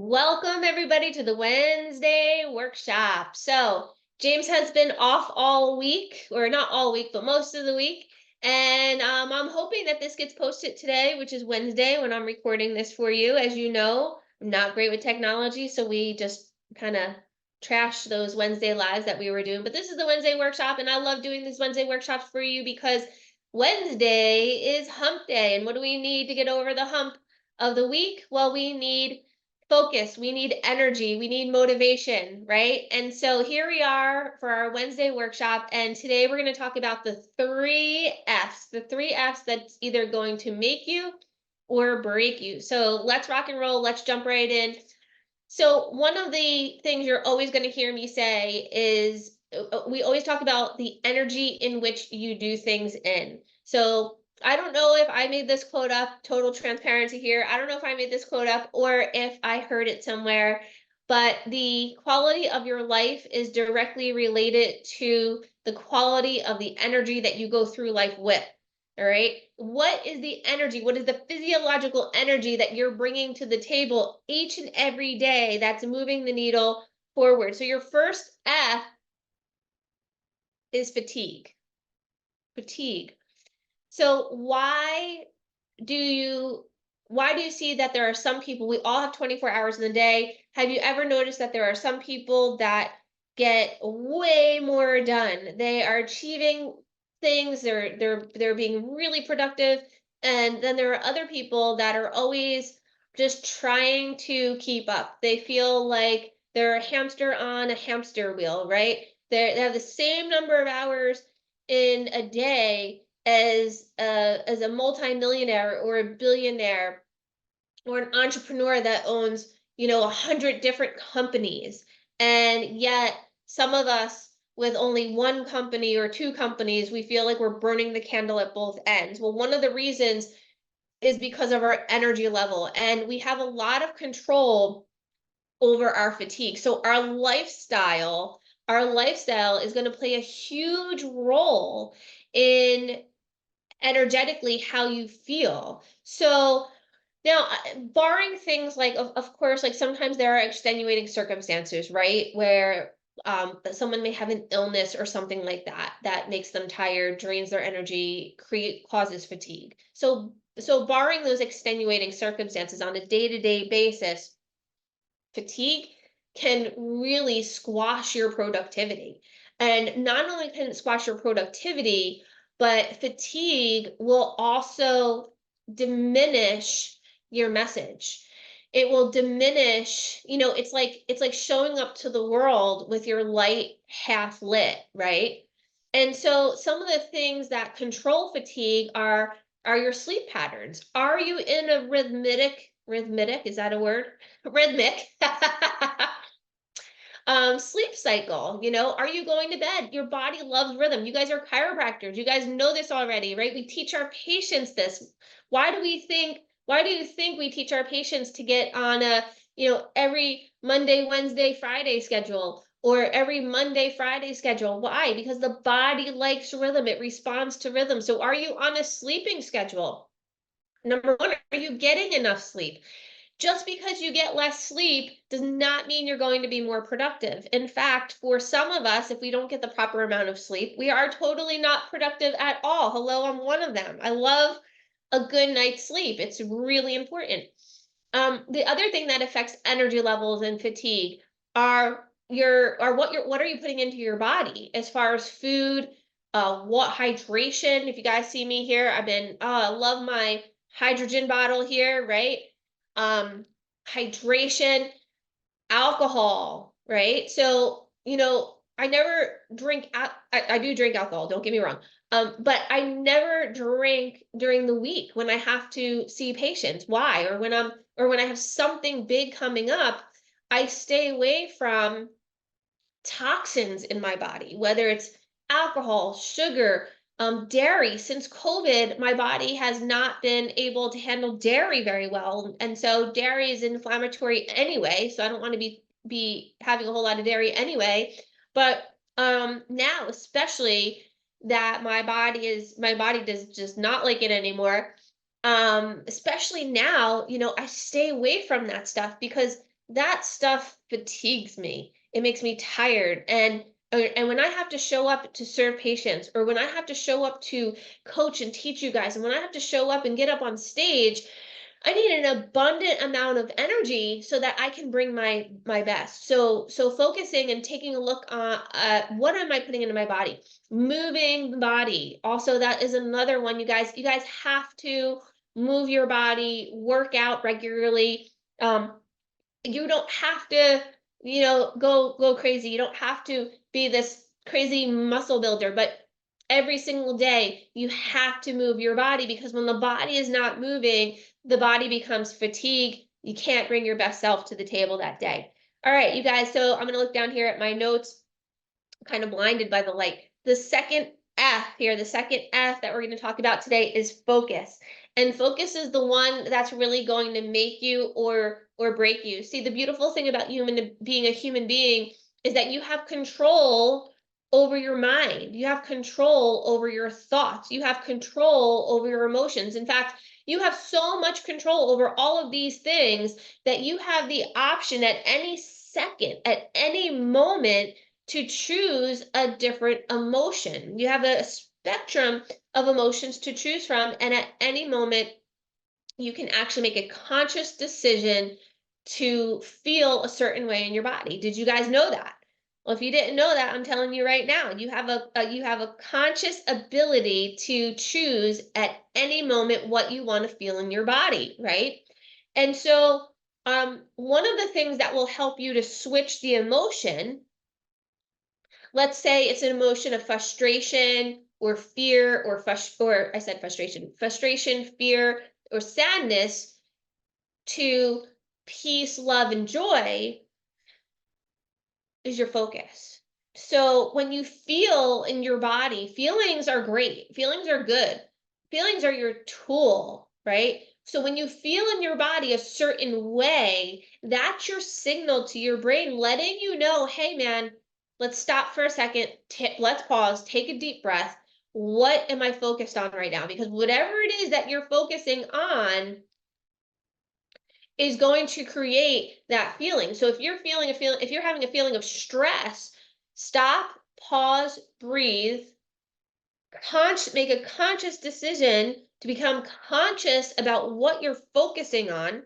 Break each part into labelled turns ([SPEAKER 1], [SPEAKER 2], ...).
[SPEAKER 1] Welcome everybody to the Wednesday workshop. So James has been off all week, or not all week, but most of the week. And I'm hoping that this gets posted today, which is Wednesday when I'm recording this for you. As you know, I'm not great with technology, so we just kind of trash those Wednesday lives that we were doing. But this is the Wednesday workshop, and I love doing these Wednesday workshops for you because Wednesday is hump day. And what do we need to get over the hump of the week? Well, we need focus, we need energy, we need motivation, right? And so here we are for our Wednesday workshop, and today we're going to talk about the 3 F's, the 3 F's that's either going to make you or break you. So let's rock and roll, let's jump right in. So one of the things you're always going to hear me say is we always talk about the energy in which you do things in. So I don't know if I made this quote up, total transparency here. I don't know if I made this quote up or if I heard it somewhere, but the quality of your life is directly related to the quality of the energy that you go through life with. All right. What is the energy? What is the physiological energy that you're bringing to the table each and every day that's moving the needle forward? So your first F is fatigue. Fatigue. So why do you see that there are some people, we all have 24 hours in the day. Have you ever noticed that there are some people that get way more done? They are achieving things, they're being really productive, and then there are other people that are always just trying to keep up. They feel like they're a hamster on a hamster wheel, right? They have the same number of hours in a day as a multimillionaire or a billionaire or an entrepreneur that owns 100 different companies, and yet some of us with only one company or two companies, we feel like we're burning the candle at both ends. Well, one of the reasons is because of our energy level, and we have a lot of control over our fatigue. So our lifestyle is going to play a huge role in energetically how you feel. So now, barring things like, of course, like sometimes there are extenuating circumstances, right? Where someone may have an illness or something like that that makes them tired, drains their energy, causes fatigue. So barring those extenuating circumstances on a day-to-day basis, fatigue can really squash your productivity. And not only can it squash your productivity, but fatigue will also diminish your message. It will diminish, it's like showing up to the world with your light half lit, right? And so some of the things that control fatigue are your sleep patterns. Are you in a rhythmic, is that a word? Rhythmic sleep cycle? Are you going to bed? Your body loves rhythm. You guys are chiropractors. You guys know this already, right? We teach our patients this. Why do you think we teach our patients to get on a, every Monday, Wednesday, Friday schedule, or every Monday, Friday schedule? Why? Because the body likes rhythm. It responds to rhythm. So are you on a sleeping schedule? Number one, are you getting enough sleep? Just because you get less sleep does not mean you're going to be more productive. In fact, for some of us, if we don't get the proper amount of sleep, we are totally not productive at all. Hello, I'm one of them. I love a good night's sleep. It's really important. The other thing that affects energy levels and fatigue are what are you putting into your body as far as food, what hydration. If you guys see me here, I love my hydrogen bottle here, right? Hydration, alcohol, right? So, I never drink, I do drink alcohol, don't get me wrong. But I never drink during the week when I have to see patients. Why? Or when I have something big coming up, I stay away from toxins in my body, whether it's alcohol, sugar, dairy. Since COVID, my body has not been able to handle dairy very well. And so dairy is inflammatory anyway. So I don't want to be having a whole lot of dairy anyway. But now, especially that my body does just not like it anymore. Especially now, I stay away from that stuff because that stuff fatigues me. It makes me tired. And when I have to show up to serve patients, or when I have to show up to coach and teach you guys, and when I have to show up and get up on stage, I need an abundant amount of energy so that I can bring my best. So focusing and taking a look at what am I putting into my body? Moving the body. Also, that is another one, you guys. You guys have to move your body, work out regularly. You don't have to, go crazy. You don't have to be this crazy muscle builder, but every single day you have to move your body, because when the body is not moving, the body becomes fatigued. You can't bring your best self to the table that day. All right, you guys, so I'm going to look down here at my notes, kind of blinded by the light. The second F here, the second F that we're going to talk about today is focus. And focus is the one that's really going to make you or break you. See, the beautiful thing about being a human being is that you have control over your mind. You have control over your thoughts. You have control over your emotions. In fact, you have so much control over all of these things that you have the option at any second, at any moment, to choose a different emotion. You have a spectrum of emotions to choose from, and at any moment, you can actually make a conscious decision to feel a certain way in your body. Did you guys know that? Well, if you didn't know that, I'm telling you right now, you have a conscious ability to choose at any moment what you want to feel in your body, right? And so, one of the things that will help you to switch the emotion, let's say it's an emotion of frustration or fear, or I said frustration, fear, or sadness, to peace, love, and joy, is your focus. So when you feel in your body, feelings are great. Feelings are good. Feelings are your tool, right? So when you feel in your body a certain way, that's your signal to your brain letting you know, hey man, let's stop for a second. Let's pause, take a deep breath. What am I focused on right now? Because whatever it is that you're focusing on is going to create that feeling. So if you're if you're having a feeling of stress, stop, pause, breathe, make a conscious decision to become conscious about what you're focusing on.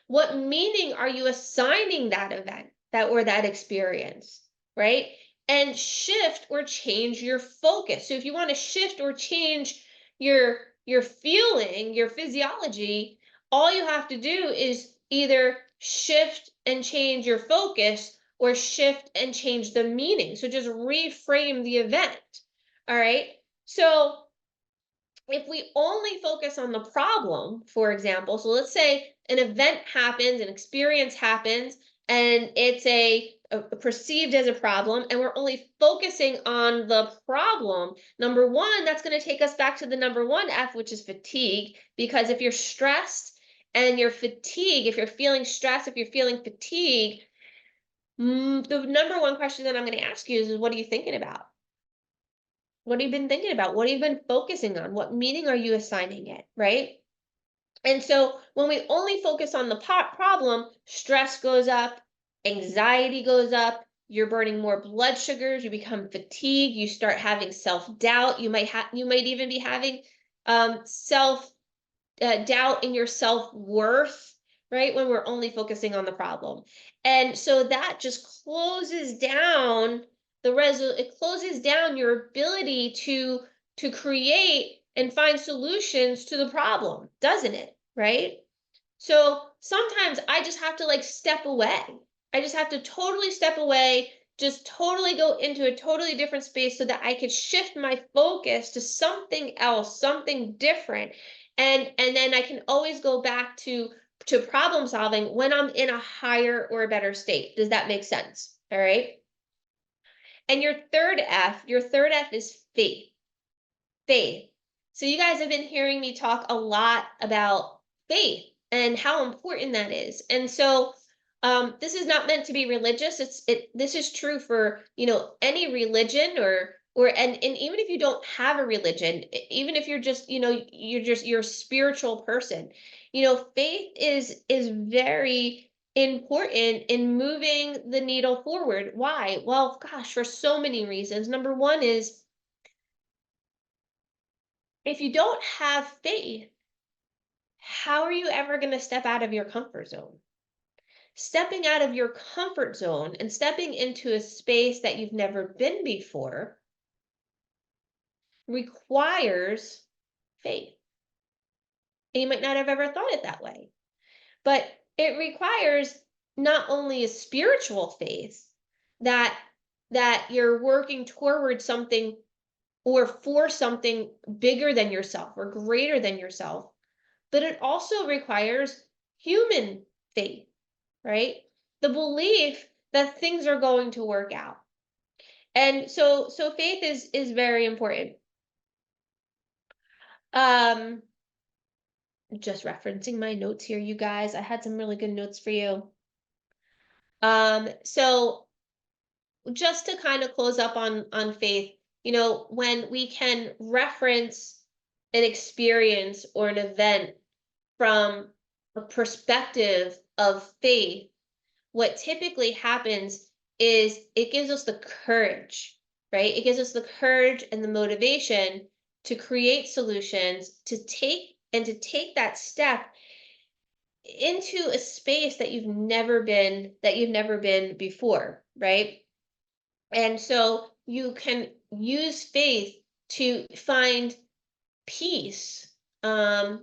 [SPEAKER 1] What meaning are you assigning that event, that experience, right? And shift or change your focus. So if you want to shift or change your feeling, your physiology, all you have to do is either shift and change your focus, or shift and change the meaning. So just reframe the event. All right. So if we only focus on the problem, for example, so let's say an event happens, an experience happens, and it's perceived as a problem, and we're only focusing on the problem. Number one, that's going to take us back to the number one F, which is fatigue. Because if you're stressed and you're fatigued, if you're feeling stress, if you're feeling fatigue, the number one question that I'm going to ask you is what are you thinking about? What have you been thinking about? What have you been focusing on? What meaning are you assigning it, right? And so when we only focus on the problem, stress goes up, anxiety goes up, you're burning more blood sugars, you become fatigued, you start having self-doubt, you might even be having self doubt in your self-worth, right? When we're only focusing on the problem. And so that just closes down it closes down your ability to create and find solutions to the problem, doesn't it? Right? So sometimes I just have to step away. I just have to totally step away, just totally go into a totally different space so that I could shift my focus to something else, something different. And then I can always go back to problem solving when I'm in a higher or a better state. Does that make sense? All right. And your third F is faith. Faith. So you guys have been hearing me talk a lot about faith and how important that is. And so this is not meant to be religious. This is true for, any religion, and even if you don't have a religion, even if you're just, you're a spiritual person, faith is very important in moving the needle forward. Why? Well, gosh, for so many reasons. Number one is if you don't have faith, how are you ever going to step out of your comfort zone? Stepping out of your comfort zone and stepping into a space that you've never been before requires faith. And you might not have ever thought it that way, but it requires not only a spiritual faith that you're working toward something or for something bigger than yourself or greater than yourself, but it also requires human faith, right? The belief that things are going to work out. And so faith is very important. Just referencing my notes here, you guys. I had some really good notes for you. So just to kind of close up on faith, when we can reference an experience or an event from a perspective of faith, what typically happens is it gives us the courage, right? It gives us the courage and the motivation to create solutions, to take that step into a space that you've never been before, right? And so you can use faith to find peace, and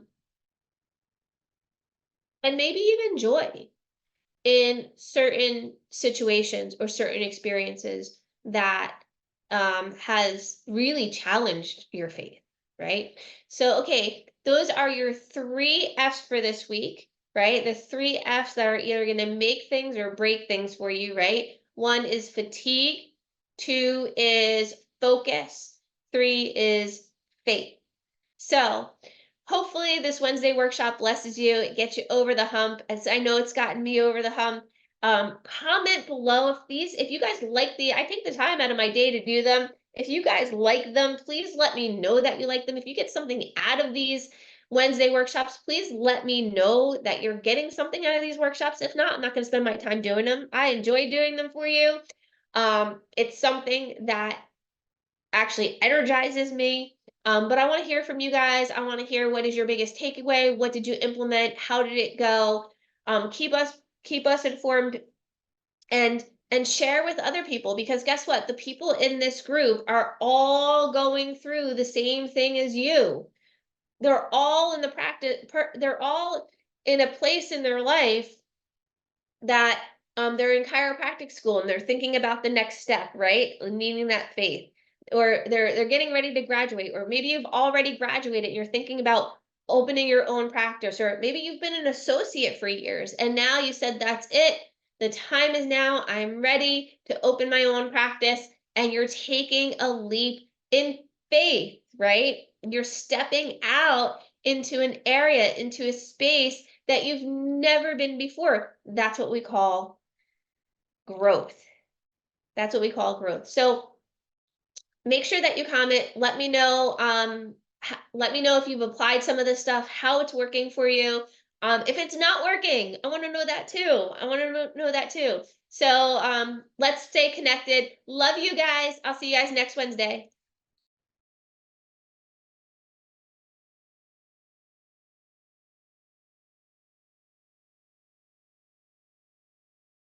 [SPEAKER 1] maybe even joy in certain situations or certain experiences that has really challenged your faith, right? So, okay, those are your 3 F's for this week, right? The 3 F's that are either going to make things or break things for you, right? 1 is fatigue, 2 is focus, 3 is faith. So, hopefully this Wednesday workshop blesses you. It gets you over the hump, as I know it's gotten me over the hump. Comment below if you guys like I take the time out of my day to do them. If you guys like them, please let me know that you like them. If you get something out of these Wednesday workshops, please let me know that you're getting something out of these workshops. If not, I'm not going to spend my time doing them. I enjoy doing them for you. It's something that actually energizes me. But I want to hear from you guys. I want to hear, what is your biggest takeaway? What did you implement? How did it go? Keep us informed, and share with other people, because guess what? The people in this group are all going through the same thing as you. They're all in the practice. They're all in a place in their life that they're in chiropractic school and they're thinking about the needing step, right? Needing that faith, or they're getting ready to graduate, or maybe you've already graduated and you're thinking about opening your own practice, or maybe you've been an associate for years and now you said, that's it, the time is now, I'm ready to open my own practice, and you're taking a leap in faith, right? You're stepping out into an area, into a space that you've never been before. That's what we call growth. That's what we call growth. So make sure that you comment. Let me know. Let me know if you've applied some of this stuff, how it's working for you. If it's not working, I want to know that too. I want to know that too. So let's stay connected. Love you guys. I'll see you guys next Wednesday.